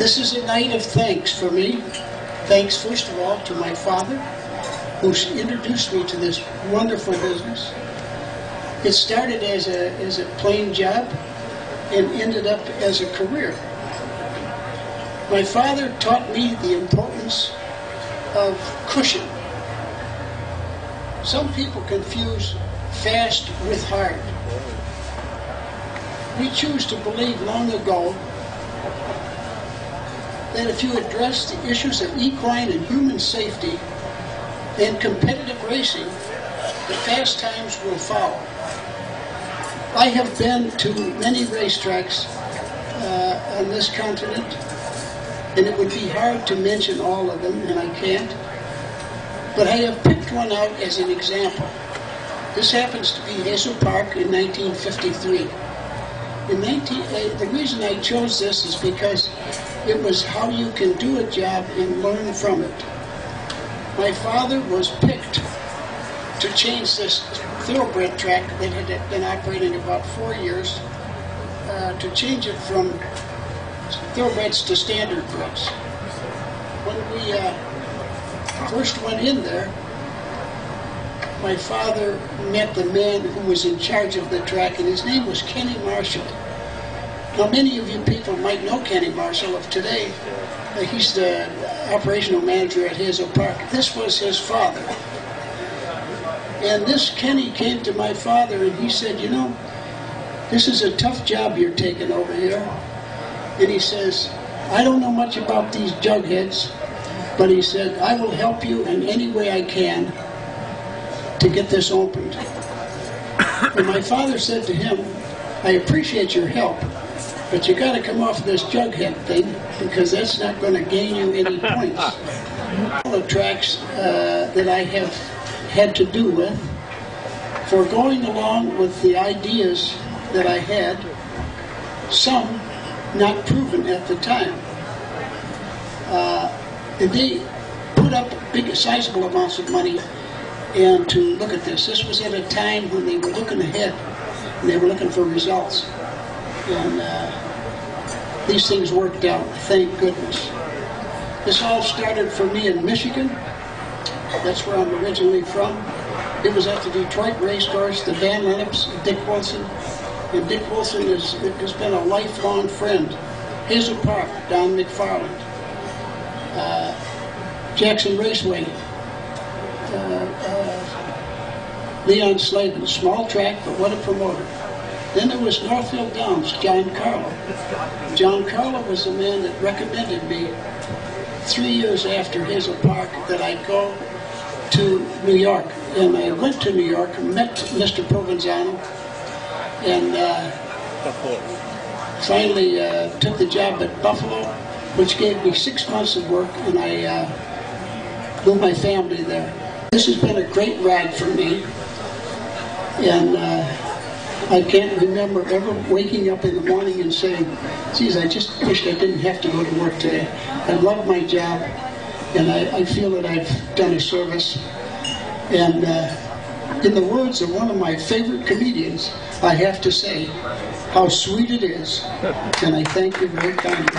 This is a night of thanks for me. Thanks, first of all, to my father, who introduced me to this wonderful business. It started as a plain job and ended up as a career. My father taught me the importance of cushion. Some people confuse fast with hard. We choose to believe long ago that if you address the issues of equine and human safety and competitive racing, the fast times will follow. I have been to many racetracks on this continent, and it would be hard to mention all of them, and I can't. But I have picked one out as an example. This happens to be Hazel Park in 1953. The reason I chose this is because it was how you can do a job and learn from it. My father was picked to change this thoroughbred track that had been operating about 4 years, to change it from thoroughbreds to standard breds. When we first went in there, my father met the man who was in charge of the track, and his name was Kenny Marshall. Now, many of you people might know Kenny Marshall of today. He's the operational manager at Hazel Park. This was his father. And this Kenny came to my father and he said, "You know, this is a tough job you're taking over here." And he says, "I don't know much about these jugheads, but," he said, "I will help you in any way I can to get this opened." And my father said to him, "I appreciate your help, but you got to come off this jughead thing because that's not going to gain you any points." All the tracks that I have had to do with, for going along with the ideas that I had, some not proven at the time. And they put up big, sizable amounts of money and to look at this. This was at a time when they were looking ahead and they were looking for results. And these things worked out, thank goodness. This all started for me in Michigan. That's where I'm originally from. It was at the Detroit racecourse, the Van Lennops, Dick Wilson. And Dick Wilson has been a lifelong friend. Hazel Park, Don McFarland. Jackson Raceway. Leon Slavin, small track, but what a promoter. Then there was Northfield Downs, John Carlo. John Carlo was the man that recommended me 3 years after Hazel Park that I go to New York. And I went to New York and met Mr. Provenzano and finally took the job at Buffalo, which gave me 6 months of work, and I moved my family there. This has been a great ride for me, and I can't remember ever waking up in the morning and saying, "Geez, I just wished I didn't have to go to work today." I love my job, and I feel that I've done a service. And in the words of one of my favorite comedians, I have to say how sweet it is, and I thank you very kindly.